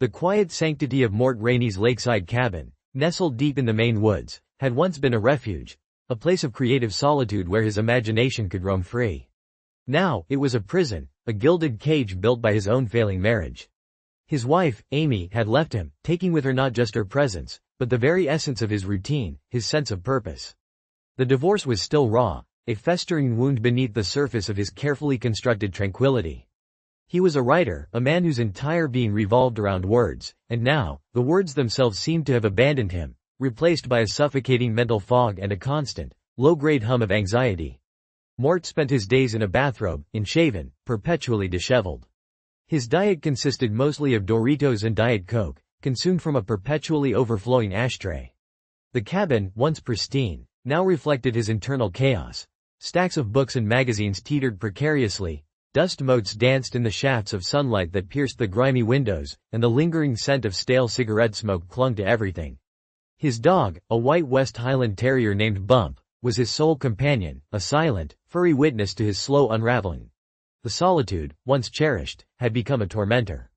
The quiet sanctity of Mort Rainey's lakeside cabin, nestled deep in the Maine woods, had once been a refuge, a place of creative solitude where his imagination could roam free. Now, it was a prison, a gilded cage built by his own failing marriage. His wife, Amy, had left him, taking with her not just her presence, but the very essence of his routine, his sense of purpose. The divorce was still raw, a festering wound beneath the surface of his carefully constructed tranquility. He was a writer, a man whose entire being revolved around words, and now, the words themselves seemed to have abandoned him, replaced by a suffocating mental fog and a constant, low-grade hum of anxiety. Mort spent his days in a bathrobe, unshaven, perpetually disheveled. His diet consisted mostly of Doritos and Diet Coke, consumed from a perpetually overflowing ashtray. The cabin, once pristine, now reflected his internal chaos. Stacks of books and magazines teetered precariously, dust motes danced in the shafts of sunlight that pierced the grimy windows, and the lingering scent of stale cigarette smoke clung to everything. His dog, a white West Highland Terrier named Bump, was his sole companion, a silent, furry witness to his slow unraveling. The solitude, once cherished, had become a tormentor.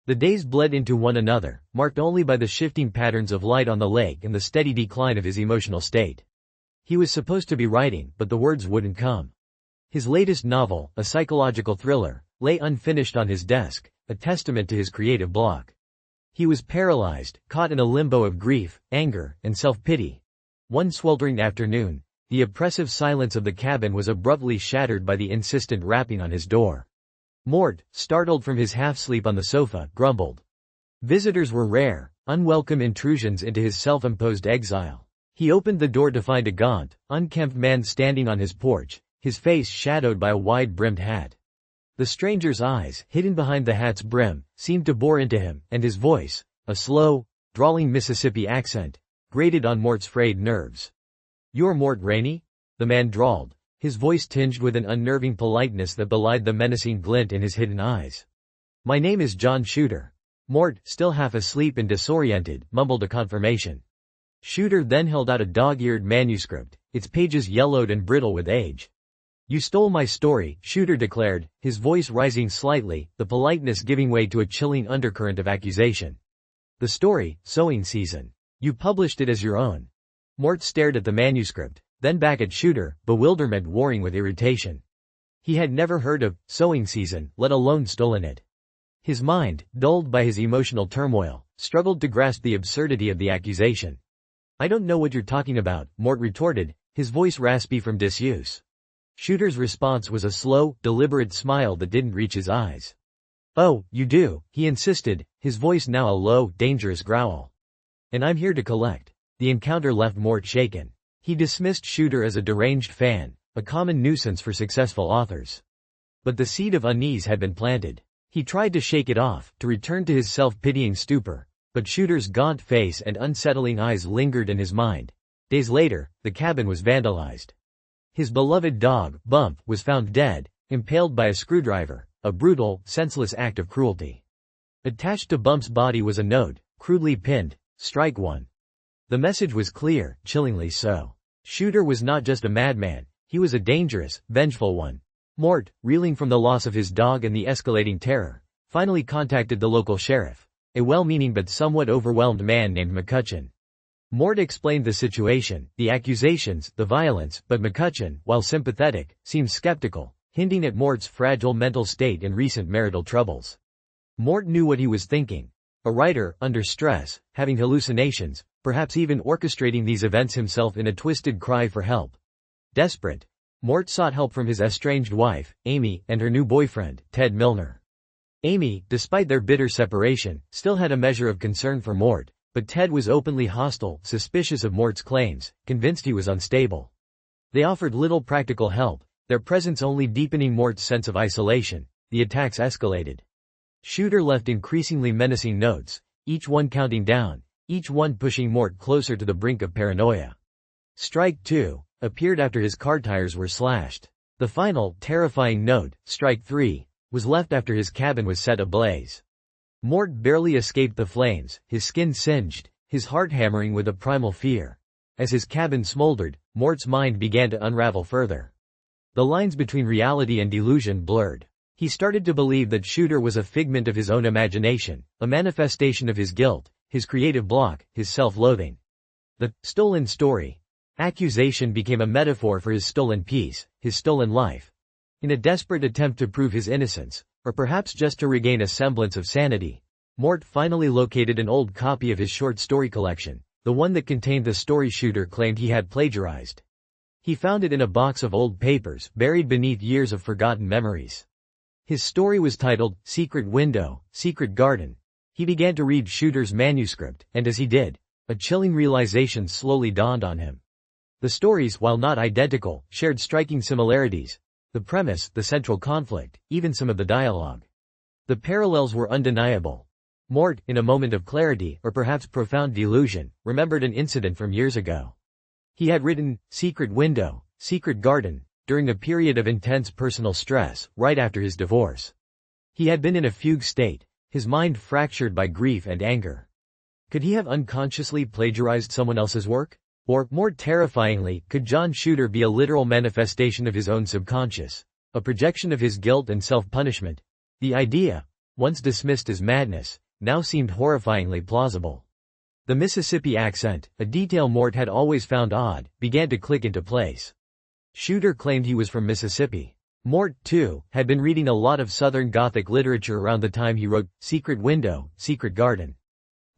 The days bled into one another, marked only by the shifting patterns of light on the lake and the steady decline of his emotional state. He was supposed to be writing, but the words wouldn't come. His latest novel, a psychological thriller, lay unfinished on his desk, a testament to his creative block. He was paralyzed, caught in a limbo of grief, anger, and self-pity. One sweltering afternoon, the oppressive silence of the cabin was abruptly shattered by the insistent rapping on his door. Mort, startled from his half-sleep on the sofa, grumbled. Visitors were rare, unwelcome intrusions into his self-imposed exile. He opened the door to find a gaunt, unkempt man standing on his porch, his face shadowed by a wide-brimmed hat. The stranger's eyes, hidden behind the hat's brim, seemed to bore into him, and his voice, a slow, drawling Mississippi accent, grated on Mort's frayed nerves. "You're Mort Rainey?" the man drawled, his voice tinged with an unnerving politeness that belied the menacing glint in his hidden eyes. "My name is John Shooter." Mort, still half asleep and disoriented, mumbled a confirmation. Shooter then held out a dog-eared manuscript, its pages yellowed and brittle with age. "You stole my story," Shooter declared, his voice rising slightly, the politeness giving way to a chilling undercurrent of accusation. "The story, Sowing Season. You published it as your own." Mort stared at the manuscript, then back at Shooter, bewilderment warring with irritation. He had never heard of Sowing Season, let alone stolen it. His mind, dulled by his emotional turmoil, struggled to grasp the absurdity of the accusation. "I don't know what you're talking about," Mort retorted, his voice raspy from disuse. Shooter's response was a slow, deliberate smile that didn't reach his eyes. "Oh, you do," he insisted, his voice now a low, dangerous growl. "And I'm here to collect." The encounter left Mort shaken. He dismissed Shooter as a deranged fan, a common nuisance for successful authors. But the seed of unease had been planted. He tried to shake it off, to return to his self-pitying stupor, but Shooter's gaunt face and unsettling eyes lingered in his mind. Days later, the cabin was vandalized. His beloved dog, Bump, was found dead, impaled by a screwdriver, a brutal, senseless act of cruelty. Attached to Bump's body was a note, crudely pinned, "Strike one." The message was clear, chillingly so. Shooter was not just a madman, he was a dangerous, vengeful one. Mort, reeling from the loss of his dog and the escalating terror, finally contacted the local sheriff, a well-meaning but somewhat overwhelmed man named McCutcheon. Mort explained the situation, the accusations, the violence, but McCutcheon, while sympathetic, seemed skeptical, hinting at Mort's fragile mental state and recent marital troubles. Mort knew what he was thinking. A writer, under stress, having hallucinations, perhaps even orchestrating these events himself in a twisted cry for help. Desperate, Mort sought help from his estranged wife, Amy, and her new boyfriend, Ted Milner. Amy, despite their bitter separation, still had a measure of concern for Mort, but Ted was openly hostile, suspicious of Mort's claims, convinced he was unstable. They offered little practical help, their presence only deepening Mort's sense of isolation. The attacks escalated. Shooter left increasingly menacing notes, each one counting down, each one pushing Mort closer to the brink of paranoia. Strike 2, appeared after his car tires were slashed. The final, terrifying note, Strike 3, was left after his cabin was set ablaze. Mort barely escaped the flames, his skin singed, his heart hammering with a primal fear. As his cabin smoldered, Mort's mind began to unravel further. The lines between reality and delusion blurred. He started to believe that Shooter was a figment of his own imagination, a manifestation of his guilt, his creative block, his self-loathing. The stolen story accusation became a metaphor for his stolen peace, his stolen life. In a desperate attempt to prove his innocence, or perhaps just to regain a semblance of sanity, Mort finally located an old copy of his short story collection, the one that contained the story Shooter claimed he had plagiarized. He found it in a box of old papers buried beneath years of forgotten memories. His story was titled, Secret Window, Secret Garden. He began to read Shooter's manuscript, and as he did, a chilling realization slowly dawned on him. The stories, while not identical, shared striking similarities. The premise, the central conflict, even some of the dialogue. The parallels were undeniable. Mort, in a moment of clarity, or perhaps profound delusion, remembered an incident from years ago. He had written, Secret Window, Secret Garden, during a period of intense personal stress, right after his divorce. He had been in a fugue state, his mind fractured by grief and anger. Could he have unconsciously plagiarized someone else's work? Or, more terrifyingly, could John Shooter be a literal manifestation of his own subconscious, a projection of his guilt and self-punishment? The idea, once dismissed as madness, now seemed horrifyingly plausible. The Mississippi accent, a detail Mort had always found odd, began to click into place. Shooter claimed he was from Mississippi. Mort, too, had been reading a lot of Southern Gothic literature around the time he wrote Secret Window, Secret Garden.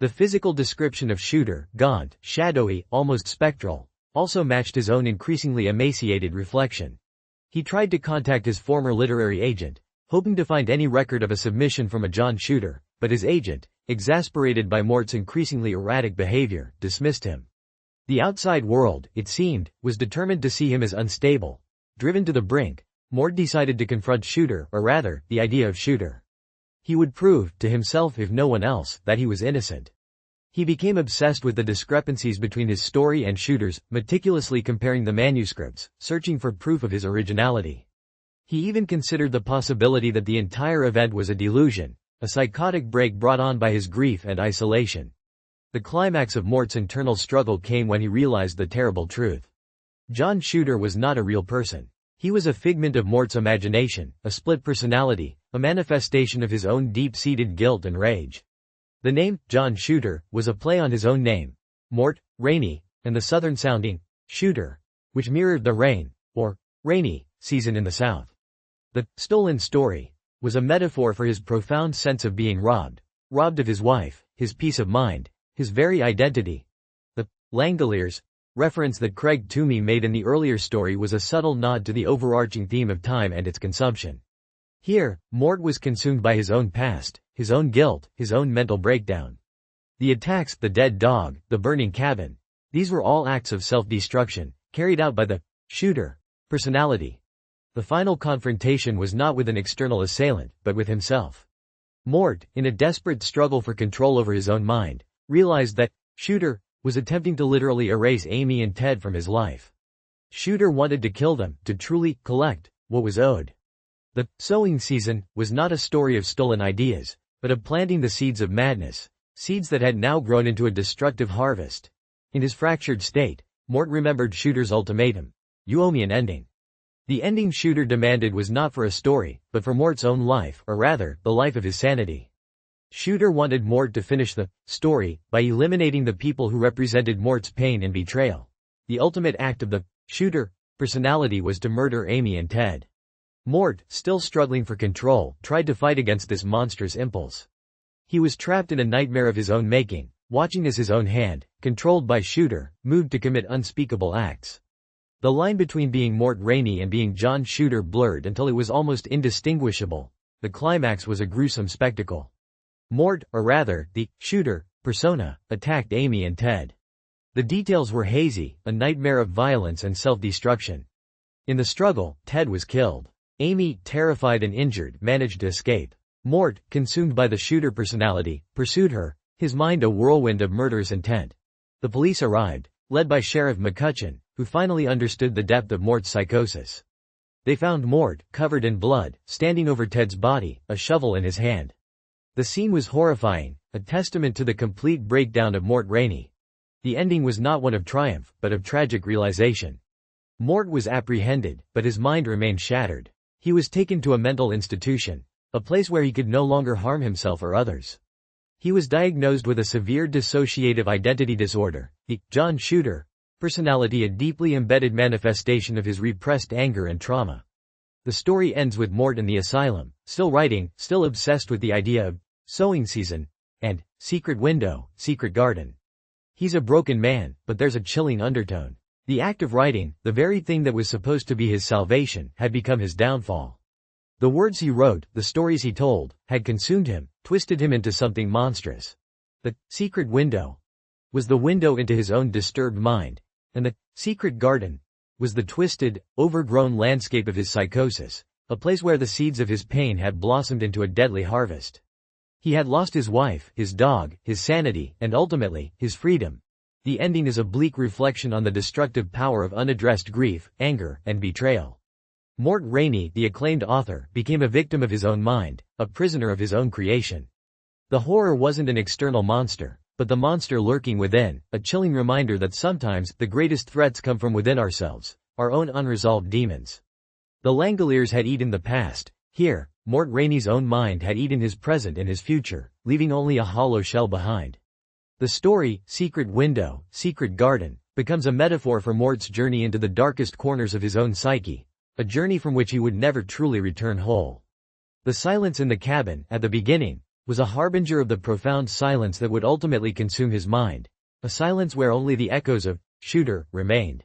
The physical description of Shooter, gaunt, shadowy, almost spectral, also matched his own increasingly emaciated reflection. He tried to contact his former literary agent, hoping to find any record of a submission from a John Shooter, but his agent, exasperated by Mort's increasingly erratic behavior, dismissed him. The outside world, it seemed, was determined to see him as unstable. Driven to the brink, Mort decided to confront Shooter, or rather, the idea of Shooter. He would prove, to himself if no one else, that he was innocent. He became obsessed with the discrepancies between his story and Shooter's, meticulously comparing the manuscripts, searching for proof of his originality. He even considered the possibility that the entire event was a delusion, a psychotic break brought on by his grief and isolation. The climax of Mort's internal struggle came when he realized the terrible truth. John Shooter was not a real person. He was a figment of Mort's imagination, a split personality, a manifestation of his own deep-seated guilt and rage. The name, John Shooter, was a play on his own name, Mort Rainey, and the southern-sounding Shooter, which mirrored the rain, or rainy, season in the South. The stolen story was a metaphor for his profound sense of being robbed of his wife, his peace of mind, his very identity. The Langoliers reference that Craig Toomey made in the earlier story was a subtle nod to the overarching theme of time and its consumption. Here, Mort was consumed by his own past, his own guilt, his own mental breakdown. The attacks, the dead dog, the burning cabin, these were all acts of self-destruction, carried out by the Shooter personality. The final confrontation was not with an external assailant, but with himself. Mort, in a desperate struggle for control over his own mind, realized that Shooter was attempting to literally erase Amy and Ted from his life. Shooter wanted to kill them, to truly collect what was owed. The sowing season was not a story of stolen ideas, but of planting the seeds of madness, seeds that had now grown into a destructive harvest. In his fractured state, Mort remembered Shooter's ultimatum. You owe me an ending. The ending Shooter demanded was not for a story, but for Mort's own life, or rather, the life of his sanity. Shooter wanted Mort to finish the story by eliminating the people who represented Mort's pain and betrayal. The ultimate act of the Shooter personality was to murder Amy and Ted. Mort, still struggling for control, tried to fight against this monstrous impulse. He was trapped in a nightmare of his own making, watching as his own hand, controlled by Shooter, moved to commit unspeakable acts. The line between being Mort Rainey and being John Shooter blurred until it was almost indistinguishable. The climax was a gruesome spectacle. Mort, or rather, the Shooter persona, attacked Amy and Ted. The details were hazy, a nightmare of violence and self-destruction. In the struggle, Ted was killed. Amy, terrified and injured, managed to escape. Mort, consumed by the Shooter personality, pursued her, his mind a whirlwind of murderous intent. The police arrived, led by Sheriff McCutcheon, who finally understood the depth of Mort's psychosis. They found Mort, covered in blood, standing over Ted's body, a shovel in his hand. The scene was horrifying, a testament to the complete breakdown of Mort Rainey. The ending was not one of triumph, but of tragic realization. Mort was apprehended, but his mind remained shattered. He was taken to a mental institution, a place where he could no longer harm himself or others. He was diagnosed with a severe dissociative identity disorder, the John Shooter personality, a deeply embedded manifestation of his repressed anger and trauma. The story ends with Mort in the asylum, still writing, still obsessed with the idea of sowing season and secret window, secret garden. He's a broken man, but there's a chilling undertone. The act of writing, the very thing that was supposed to be his salvation, had become his downfall. The words he wrote, the stories he told, had consumed him, twisted him into something monstrous. The secret window was the window into his own disturbed mind, and the secret garden was the twisted, overgrown landscape of his psychosis, a place where the seeds of his pain had blossomed into a deadly harvest. He had lost his wife, his dog, his sanity, and ultimately, his freedom. The ending is a bleak reflection on the destructive power of unaddressed grief, anger, and betrayal. Mort Rainey, the acclaimed author, became a victim of his own mind, a prisoner of his own creation. The horror wasn't an external monster, but the monster lurking within, a chilling reminder that sometimes the greatest threats come from within ourselves, our own unresolved demons. The Langoliers had eaten the past. Here, Mort Rainey's own mind had eaten his present and his future, leaving only a hollow shell behind. The story, Secret Window, Secret Garden, becomes a metaphor for Mort's journey into the darkest corners of his own psyche, a journey from which he would never truly return whole. The silence in the cabin, at the beginning, was a harbinger of the profound silence that would ultimately consume his mind, a silence where only the echoes of Shooter remained.